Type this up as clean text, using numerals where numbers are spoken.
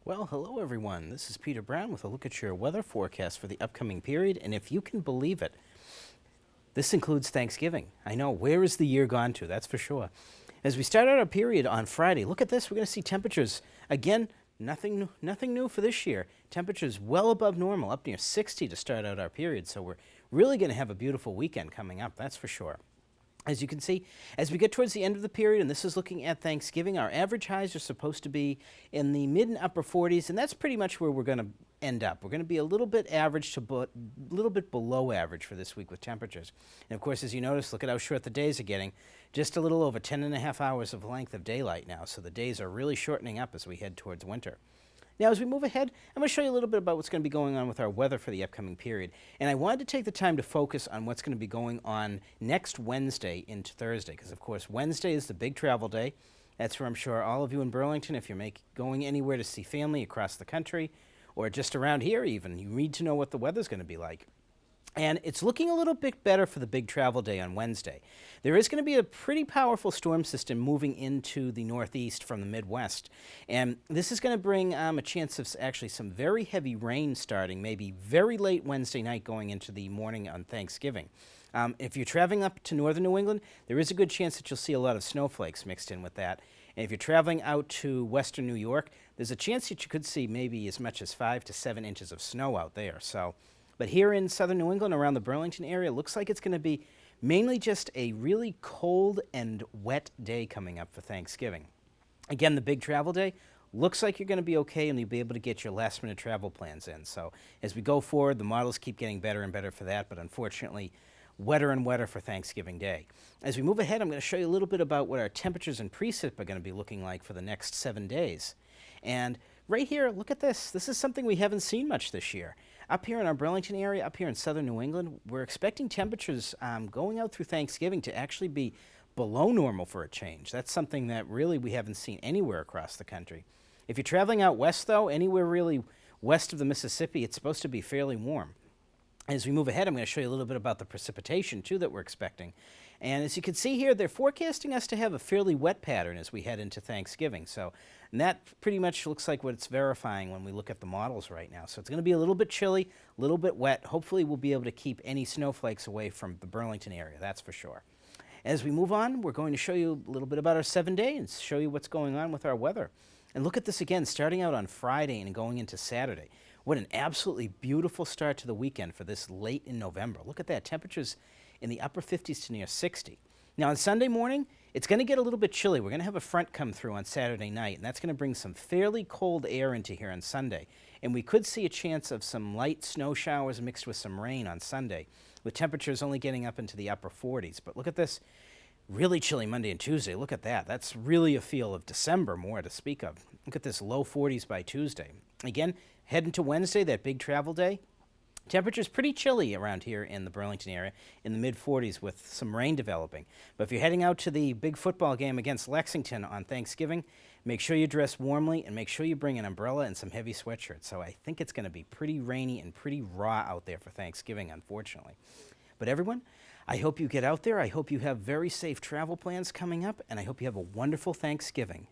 Well, hello everyone. This is Peter Brown with a look at your weather forecast for the upcoming period, and if you can believe it, this includes Thanksgiving. I know, where is the year gone to? That's for sure. As we start out our period on Friday, look at this. We're going to see temperatures, again, nothing new for this year. Temperatures well above normal, up near 60 to start out our period, so we're really going to have a beautiful weekend coming up, that's for sure. As you can see, as we get towards the end of the period, and this is looking at Thanksgiving, our average highs are supposed to be in the mid and upper 40s, and that's pretty much where we're going to end up. We're going to be a little bit average to a little bit below average for this week with temperatures. And of course, as you notice, look at how short the days are getting. Just a little over 10 and a half hours of length of daylight now, so the days are really shortening up as we head towards winter. Now, as we move ahead, I'm going to show you a little bit about what's going to be going on with our weather for the upcoming period. And I wanted to take the time to focus on what's going to be going on next Wednesday into Thursday, because, of course, Wednesday is the big travel day. That's where I'm sure all of you in Burlington, if you're going anywhere to see family across the country or just around here even, you need to know what the weather's going to be like. And it's looking a little bit better for the big travel day on Wednesday. There is going to be a pretty powerful storm system moving into the northeast from the Midwest. And this is going to bring a chance of actually some very heavy rain starting maybe very late Wednesday night going into the morning on Thanksgiving. If you're traveling up to northern New England, there is a good chance that you'll see a lot of snowflakes mixed in with that. And if you're traveling out to western New York, there's a chance that you could see maybe as much as 5 to 7 inches of snow out there. But here in southern New England, around the Burlington area, it looks like it's going to be mainly just a really cold and wet day coming up for Thanksgiving. Again, the big travel day looks like you're going to be okay and you'll be able to get your last-minute travel plans in. So as we go forward, the models keep getting better and better for that, but unfortunately, wetter and wetter for Thanksgiving Day. As we move ahead, I'm going to show you a little bit about what our temperatures and precip are going to be looking like for the next 7 days. And right here, look at this. This is something we haven't seen much this year. Up here in our Burlington area, up here in southern New England, we're expecting temperatures going out through Thanksgiving to actually be below normal for a change. That's something that really we haven't seen anywhere across the country. If you're traveling out west, though, anywhere really west of the Mississippi, it's supposed to be fairly warm. As we move ahead, I'm going to show you a little bit about the precipitation, too, that we're expecting. And as you can see here, they're forecasting us to have a fairly wet pattern as we head into Thanksgiving. And that pretty much looks like what it's verifying when we look at the models right now. So it's going to be a little bit chilly, a little bit wet. Hopefully, we'll be able to keep any snowflakes away from the Burlington area, that's for sure. As we move on, we're going to show you a little bit about our 7 days, show you what's going on with our weather. And look at this again, starting out on Friday and going into Saturday. What an absolutely beautiful start to the weekend for this late in November. Look at that, temperatures in the upper 50s to near 60. Now on Sunday morning, it's going to get a little bit chilly. We're going to have a front come through on Saturday night, and that's going to bring some fairly cold air into here on Sunday. And we could see a chance of some light snow showers mixed with some rain on Sunday, with temperatures only getting up into the upper 40s. But look at this, really chilly Monday and Tuesday. Look at that. That's really a feel of December more to speak of. Look at this, low 40s by Tuesday. Again, heading to Wednesday, that big travel day. Temperature's pretty chilly around here in the Burlington area, in the mid-40s with some rain developing. But if you're heading out to the big football game against Lexington on Thanksgiving, make sure you dress warmly and make sure you bring an umbrella and some heavy sweatshirts. So I think it's going to be pretty rainy and pretty raw out there for Thanksgiving, unfortunately. But everyone, I hope you get out there. I hope you have very safe travel plans coming up, and I hope you have a wonderful Thanksgiving.